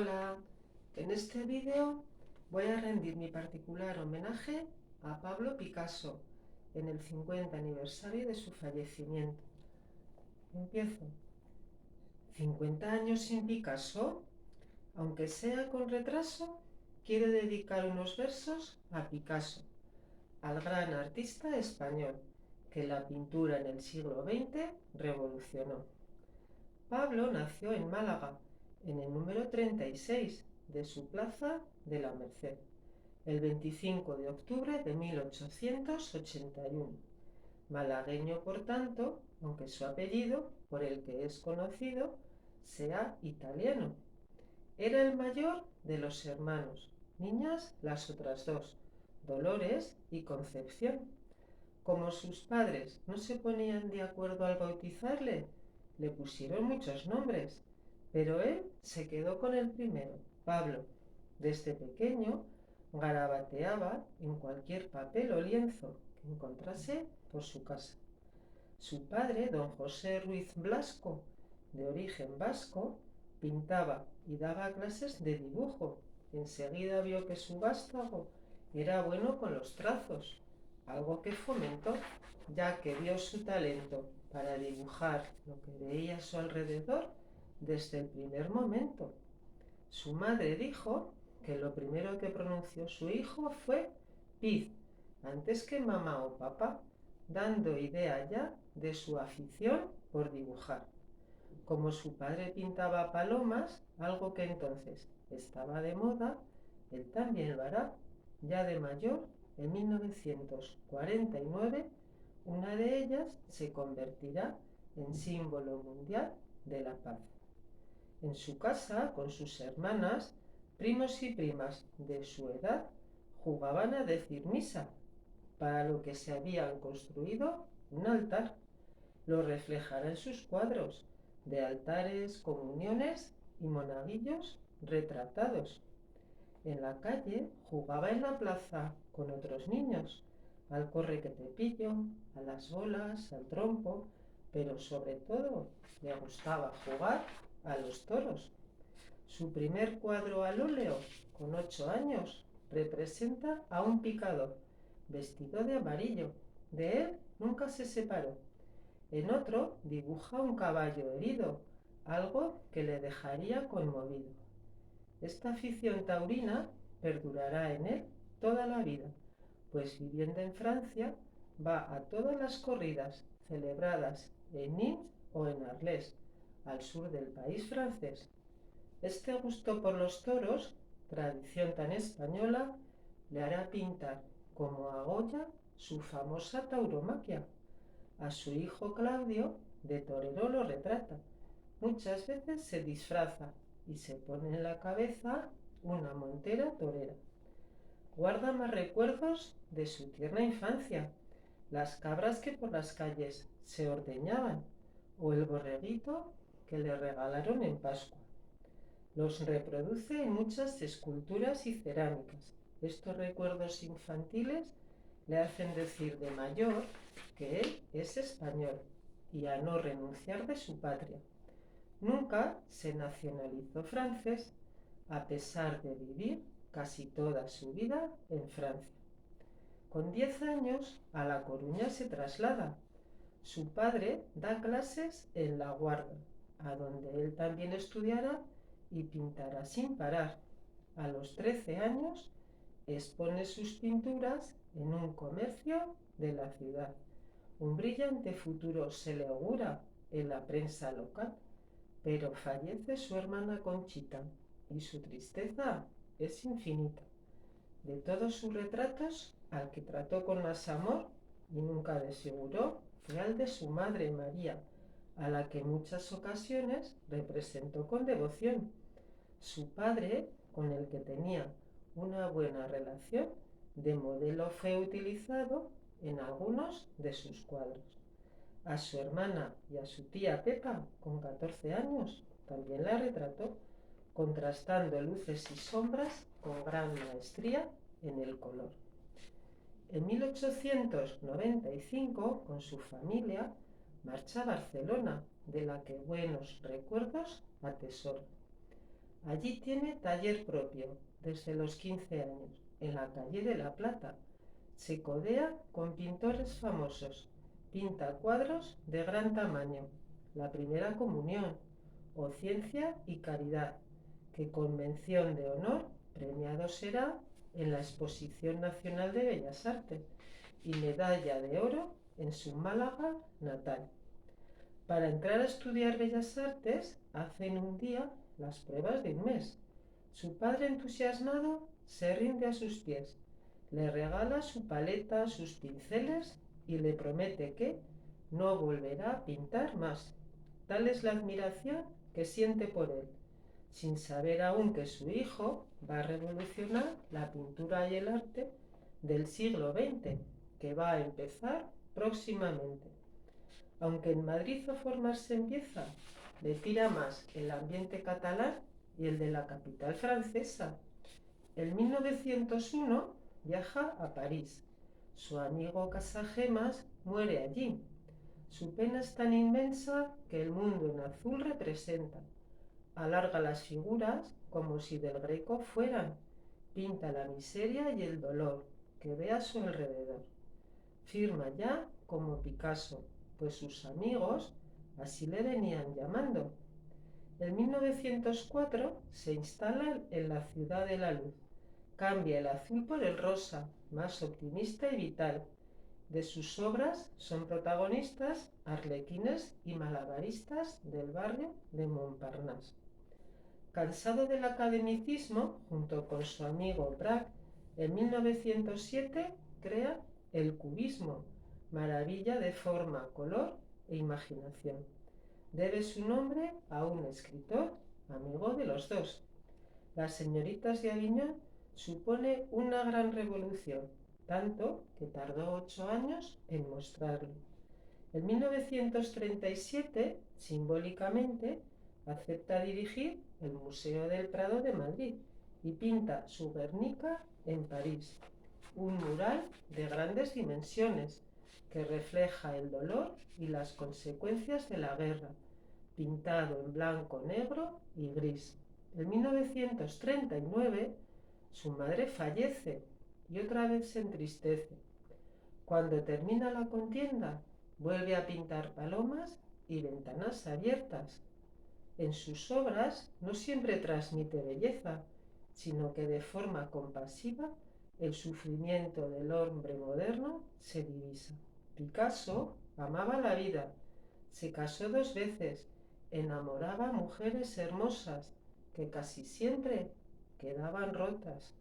Hola, en este vídeo voy a rendir mi particular homenaje a Pablo Picasso en el 50 aniversario de su fallecimiento. Empiezo. 50 años sin Picasso, aunque sea con retraso, quiero dedicar unos versos a Picasso, al gran artista español que la pintura en el siglo XX revolucionó. Pablo nació en Málaga, en el número 36 de su Plaza de la Merced, el 25 de octubre de 1881. Malagueño, por tanto, aunque su apellido, por el que es conocido, sea italiano. Era el mayor de los hermanos, niñas las otras dos, Dolores y Concepción. Como sus padres no se ponían de acuerdo al bautizarle, le pusieron muchos nombres, pero él se quedó con el primero, Pablo. Desde pequeño garabateaba en cualquier papel o lienzo que encontrase por su casa. Su padre, don José Ruiz Blasco, de origen vasco, pintaba y daba clases de dibujo. Enseguida vio que su vástago era bueno con los trazos, algo que fomentó, ya que vio su talento para dibujar lo que veía a su alrededor desde el primer momento. Su madre dijo que lo primero que pronunció su hijo fue Piz, antes que mamá o papá, dando idea ya de su afición por dibujar. Como su padre pintaba palomas, algo que entonces estaba de moda, él también lo hará. Ya de mayor, en 1949, una de ellas se convertirá en símbolo mundial de la paz. En su casa, con sus hermanas, primos y primas de su edad, jugaban a decir misa, para lo que se habían construido un altar. Lo reflejará en sus cuadros de altares, comuniones y monaguillos retratados. En la calle jugaba en la plaza con otros niños, al corre que te pillo, a las bolas, al trompo, pero sobre todo le gustaba jugar a los toros. Su primer cuadro al óleo, con 8 años, representa a un picador, vestido de amarillo. De él nunca se separó. En otro dibuja un caballo herido, algo que le dejaría conmovido. Esta afición taurina perdurará en él toda la vida, pues viviendo en Francia va a todas las corridas celebradas en Nimes o en Arles, al sur del país francés. Este gusto por los toros, tradición tan española, le hará pintar como a Goya su famosa tauromaquia. A su hijo Claudio, de torero, lo retrata. Muchas veces se disfraza y se pone en la cabeza una montera torera. Guarda más recuerdos de su tierna infancia, las cabras que por las calles se ordeñaban o el borreguito que le regalaron en Pascua. Los reproduce en muchas esculturas y cerámicas. Estos recuerdos infantiles le hacen decir de mayor que él es español y a no renunciar de su patria. Nunca se nacionalizó francés, a pesar de vivir casi toda su vida en Francia. Con 10 años a La Coruña se traslada. Su padre da clases en La Guarda, a donde él también estudiará y pintará sin parar. A los 13 años expone sus pinturas en un comercio de la ciudad. Un brillante futuro se le augura en la prensa local, pero fallece su hermana Conchita y su tristeza es infinita. De todos sus retratos, al que trató con más amor y nunca desfiguró fue al de su madre María, a la que en muchas ocasiones representó con devoción. Su padre, con el que tenía una buena relación, de modelo fue utilizado en algunos de sus cuadros. A su hermana y a su tía Pepa, con 14 años, también la retrató, contrastando luces y sombras con gran maestría en el color. En 1895, con su familia, marcha a Barcelona, de la que buenos recuerdos atesora. Allí tiene taller propio desde los 15 años, en la calle de La Plata. Se codea con pintores famosos, pinta cuadros de gran tamaño, la Primera Comunión o Ciencia y Caridad, que con mención de honor premiado será en la Exposición Nacional de Bellas Artes y medalla de oro en su Málaga natal. Para entrar a estudiar Bellas Artes hacen un día las pruebas de un mes. Su padre entusiasmado se rinde a sus pies, le regala su paleta, sus pinceles y le promete que no volverá a pintar más. Tal es la admiración que siente por él, sin saber aún que su hijo va a revolucionar la pintura y el arte del siglo XX, que va a empezar próximamente. Aunque en Madrid o formarse empieza, le tira más el ambiente catalán y el de la capital francesa. En 1901 viaja a París. Su amigo Casagemas muere allí. Su pena es tan inmensa que el mundo en azul representa. Alarga las figuras como si del Greco fueran. Pinta la miseria y el dolor que ve a su alrededor. Firma ya como Picasso, pues sus amigos así le venían llamando. En 1904 se instala en la Ciudad de la Luz. Cambia el azul por el rosa, más optimista y vital. De sus obras son protagonistas arlequines y malabaristas del barrio de Montparnasse. Cansado del academicismo, junto con su amigo Braque, en 1907 crea el cubismo, maravilla de forma, color e imaginación. Debe su nombre a un escritor, amigo de los dos. Las señoritas de Aviñón supone una gran revolución, tanto que tardó 8 años en mostrarlo. En 1937, simbólicamente, acepta dirigir el Museo del Prado de Madrid y pinta su Guernica en París, un mural de grandes dimensiones que refleja el dolor y las consecuencias de la guerra, pintado en blanco, negro y gris. En 1939, su madre fallece y otra vez se entristece. Cuando termina la contienda, vuelve a pintar palomas y ventanas abiertas. En sus obras no siempre transmite belleza, sino que de forma compasiva el sufrimiento del hombre moderno se divisa. Picasso amaba la vida, se casó 2 veces, enamoraba a mujeres hermosas que casi siempre quedaban rotas.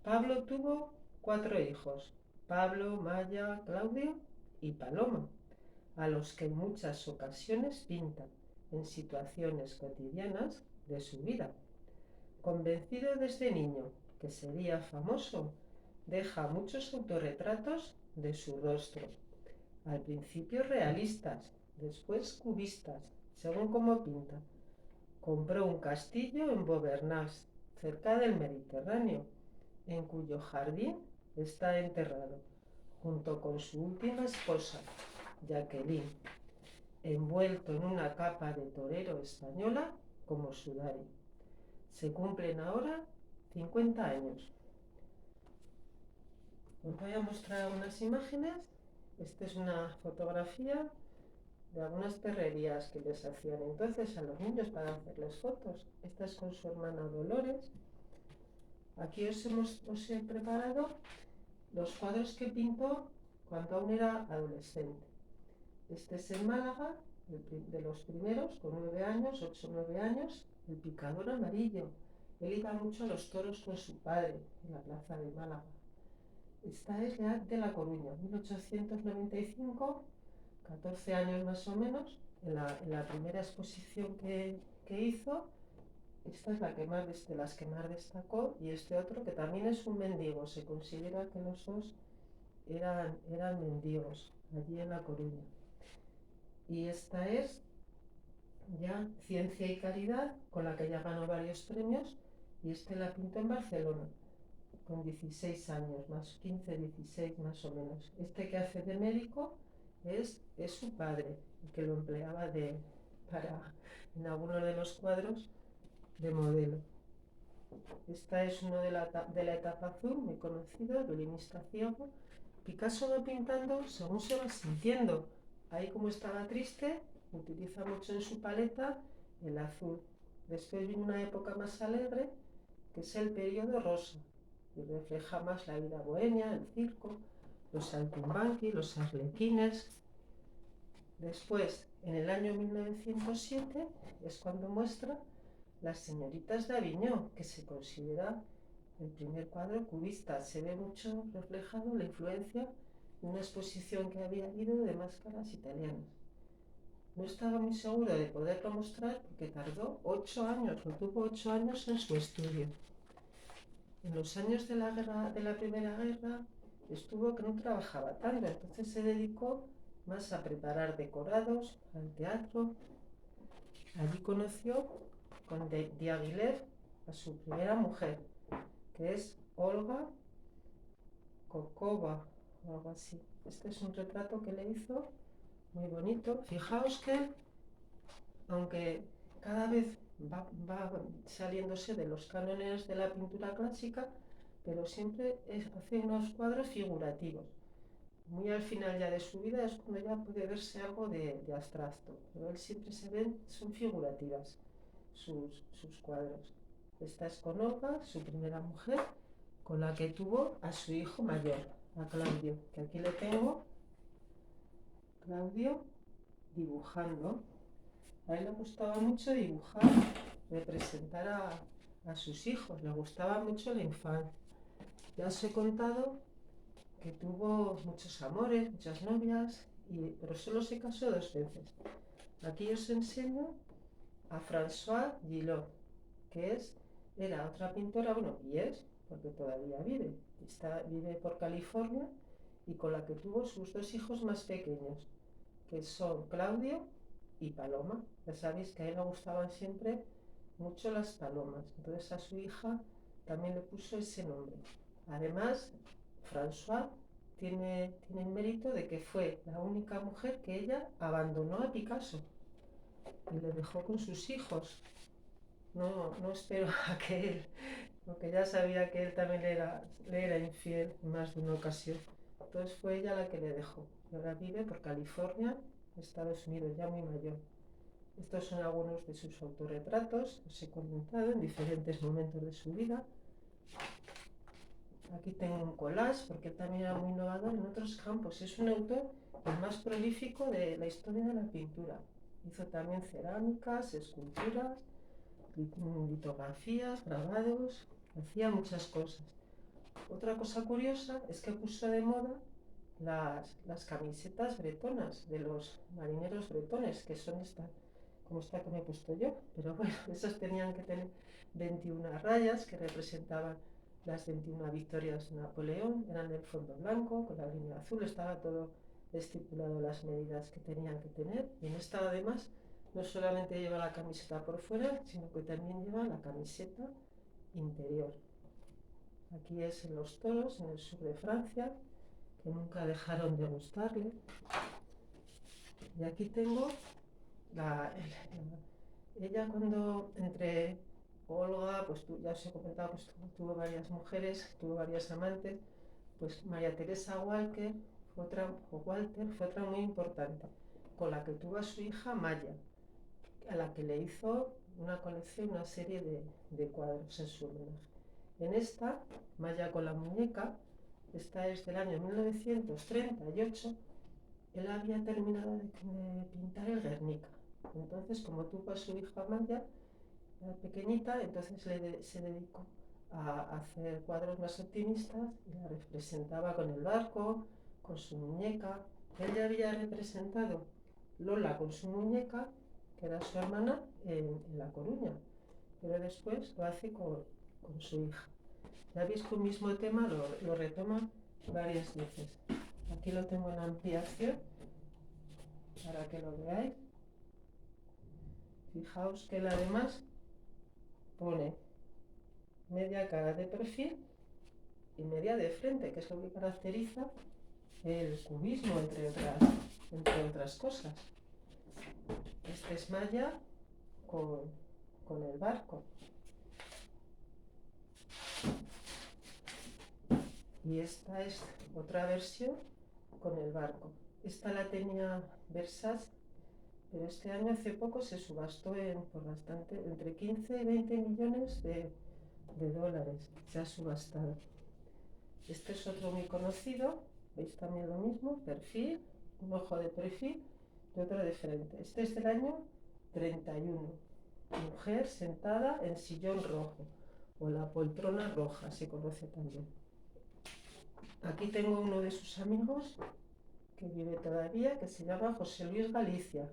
Pablo tuvo 4 hijos, Pablo, Maya, Claudio y Paloma, a los que en muchas ocasiones pinta en situaciones cotidianas de su vida. Convencido desde niño que sería famoso, deja muchos autorretratos de su rostro, al principio realistas, después cubistas, según como pinta. Compró un castillo en Vaubernas, cerca del Mediterráneo, en cuyo jardín está enterrado, junto con su última esposa, Jacqueline, envuelto en una capa de torero española como sudario. Se cumplen ahora 50 años. Os voy a mostrar unas imágenes. Esta es una fotografía de algunas perrerías que les hacían entonces a los niños para hacerles fotos. Esta es con su hermana Dolores. Aquí os he preparado los cuadros que pintó cuando aún era adolescente. Este es en Málaga, de los primeros, con 9 años, 8 o 9 años, el picador amarillo. Él iba mucho a los toros con su padre en la plaza de Málaga. Esta es ya de La Coruña, 1895, 14 años más o menos, en la primera exposición que hizo. Esta es de las que más destacó, y este otro que también es un mendigo. Se considera que los dos eran mendigos allí en La Coruña. Y esta es ya Ciencia y Caridad, con la que ya ganó varios premios, y este la pintó en Barcelona, con 16 años, más 15, 16 más o menos. Este que hace de médico es su padre, el que lo empleaba en alguno de los cuadros de modelo. Esta es uno de la etapa azul, muy conocido, violinista ciego. Picasso va pintando según se va sintiendo. Ahí, como estaba triste, utiliza mucho en su paleta el azul. Después viene una época más alegre, que es el periodo rosa, y refleja más la vida bohemia, el circo, los saltimbanqui, los arlequines. Después, en el año 1907, es cuando muestra Las señoritas de Aviñón, que se considera el primer cuadro cubista. Se ve mucho reflejado la influencia de una exposición que había habido de máscaras italianas. No estaba muy seguro de poderlo mostrar porque tardó 8 años, lo tuvo 8 años en su estudio. En los años de la Primera Guerra estuvo que no trabajaba tanto, entonces se dedicó más a preparar decorados, al teatro. Allí conoció con Diaghilev a su primera mujer, que es Olga Kokova o algo así. Este es un retrato que le hizo muy bonito. Fijaos que, aunque cada vez va saliéndose de los cánones de la pintura clásica, pero siempre hace unos cuadros figurativos. Muy al final ya de su vida es cuando ya puede verse algo de abstracto, pero él siempre se ven, son figurativas sus cuadros. Esta es con Olga, su primera mujer, con la que tuvo a su hijo mayor, a Claudio, que aquí le tengo, Claudio dibujando. A él le gustaba mucho dibujar, representar a sus hijos, le gustaba mucho la infancia. Ya os he contado que tuvo muchos amores, muchas novias, pero solo se casó 2 veces. Aquí os enseño a Françoise Gillot, que era otra pintora, bueno, y es, porque todavía vive por California, y con la que tuvo sus 2 hijos más pequeños, que son Claudio y Paloma. Ya sabéis que a él le gustaban siempre mucho las palomas, entonces a su hija también le puso ese nombre. Además, François tiene el mérito de que fue la única mujer que ella abandonó a Picasso y le dejó con sus hijos. No esperó a que él, porque ya sabía que él también le era infiel en más de una ocasión. Entonces fue ella la que le dejó. Y ahora vive por California, Estados Unidos, ya muy mayor. Estos son algunos de sus autorretratos, os he comentado en diferentes momentos de su vida. Aquí tengo un collage, porque él también era muy innovador en otros campos. Es un autor el más prolífico de la historia de la pintura. Hizo también cerámicas, esculturas, litografías, grabados, hacía muchas cosas. Otra cosa curiosa es que puso de moda las camisetas bretonas de los marineros bretones, que son como esta que me he puesto yo, pero bueno, esas tenían que tener 21 rayas que representaban las 21 victorias de Napoleón, eran del fondo blanco, con la línea azul, estaba todo estipulado las medidas que tenían que tener, y en esta además no solamente lleva la camiseta por fuera, sino que también lleva la camiseta interior. Aquí es en los toros, en el sur de Francia, que nunca dejaron de gustarle. Y aquí tengo ella cuando entre Olga, pues ya os he comentado, pues tuvo varias mujeres, tuvo varias amantes, pues María Teresa Walker Walter fue otra muy importante, con la que tuvo a su hija Maya, a la que le hizo una colección, una serie de cuadros en su homenaje. En esta, Maya con la muñeca, esta es del año 1938, él había terminado de pintar el Guernica. Entonces, como tuvo a su hija Maya, era pequeñita, entonces se dedicó a hacer cuadros más optimistas y la representaba con el barco, con su muñeca. Él ya había representado Lola con su muñeca, que era su hermana, en La Coruña, pero después lo hace con su hija. Ya veis que un mismo tema lo retoma varias veces. Aquí lo tengo en ampliación para que lo veáis. Fijaos que él además pone media cara de perfil y media de frente, que es lo que caracteriza el cubismo, entre otras cosas. Este es Maya con con el barco. Y esta es otra versión con el barco. Esta la tenía Versace, pero este año hace poco se subastó por bastante, entre 15 y 20 millones de dólares. Se ha subastado. Este es otro muy conocido. Veis también lo mismo, perfil, un ojo de perfil y otro de frente. Este es del año 31. Mujer sentada en sillón rojo, o la poltrona roja se conoce también. Aquí tengo uno de sus amigos que vive todavía, que se llama José Luis Galicia.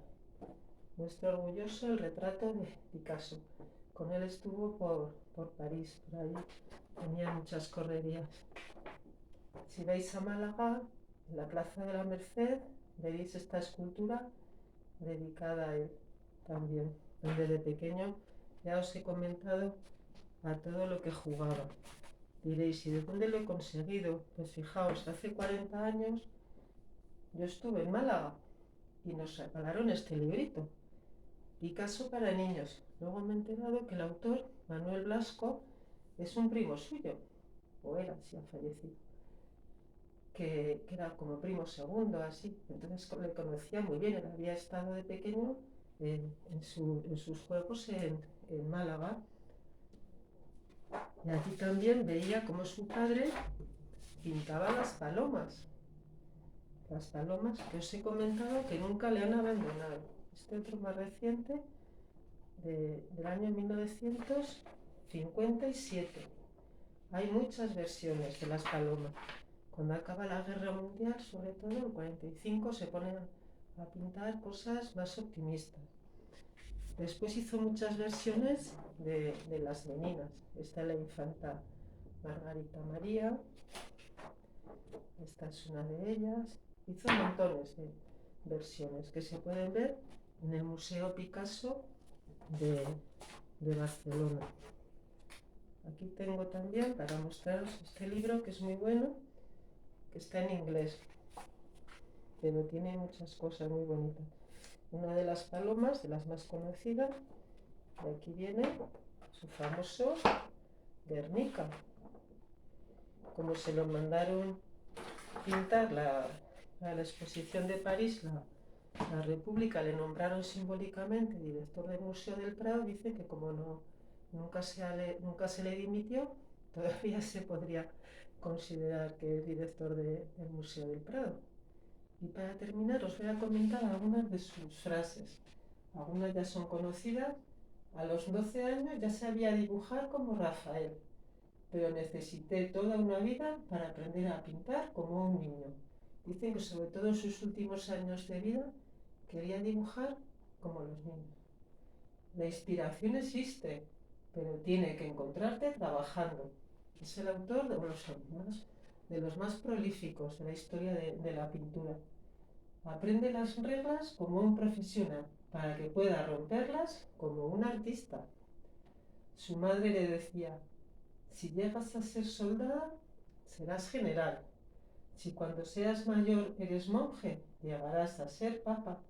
Muestra orgulloso el retrato de Picasso. Con él estuvo por París, por ahí tenía muchas correrías. Si vais a Málaga, en la Plaza de la Merced, veréis esta escultura dedicada a él también, donde de pequeño ya os he comentado a todo lo que jugaba. Diréis, ¿y de dónde lo he conseguido? Pues fijaos, hace 40 años yo estuve en Málaga y nos regalaron este librito, Picasso para niños. Luego me he enterado que el autor, Manuel Blasco, es un primo suyo, o era, si ha fallecido, que era como primo segundo, así. Entonces le conocía muy bien, él había estado de pequeño en sus juegos en Málaga. Y aquí también veía cómo su padre pintaba las palomas que os he comentado que nunca le han abandonado. Este otro más reciente, del año 1957. Hay muchas versiones de las palomas. Cuando acaba la guerra mundial, sobre todo en el 45, se ponen a pintar cosas más optimistas. Después hizo muchas versiones de las meninas. Esta es la infanta Margarita María. Esta es una de ellas. Hizo montones de versiones que se pueden ver en el Museo Picasso de Barcelona. Aquí tengo también para mostraros este libro que es muy bueno, que está en inglés, pero tiene muchas cosas muy bonitas. Una de las palomas, de las más conocidas, y aquí viene su famoso Guernica. Como se lo mandaron pintar a la exposición de París, la República le nombraron simbólicamente director del Museo del Prado, dice que como nunca se le dimitió, todavía se podría considerar que es director del Museo del Prado. Y para terminar os voy a comentar algunas de sus frases. Algunas ya son conocidas. A los 12 años ya sabía dibujar como Rafael, pero necesité toda una vida para aprender a pintar como un niño. Dicen que sobre todo en sus últimos años de vida quería dibujar como los niños. La inspiración existe, pero tiene que encontrarte trabajando. Es el autor de los más prolíficos de la historia de la pintura. Aprende las reglas como un profesional, para que pueda romperlas como un artista. Su madre le decía, si llegas a ser soldada, serás general. Si cuando seas mayor eres monje, llegarás a ser papa.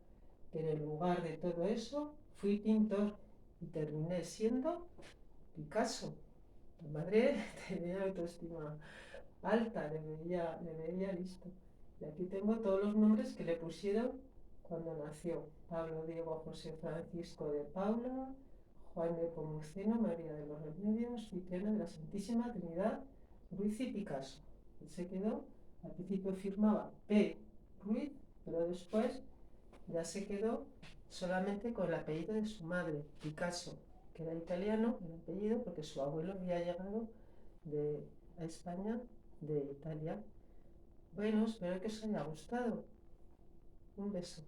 Pero en lugar de todo eso, fui pintor y terminé siendo Picasso. La madre tenía autoestima alta, le veía listo. Y aquí tengo todos los nombres que le pusieron cuando nació. Pablo Diego José Francisco de Paula, Juan de Pomuceno, María de los Remedios, Cipriano de la Santísima Trinidad, Ruiz y Picasso. Él se quedó, al principio firmaba P. Ruiz, pero después ya se quedó solamente con el apellido de su madre, Picasso, que era italiano, el apellido, porque su abuelo había llegado a España de Italia. Bueno, espero que os haya gustado. Un beso.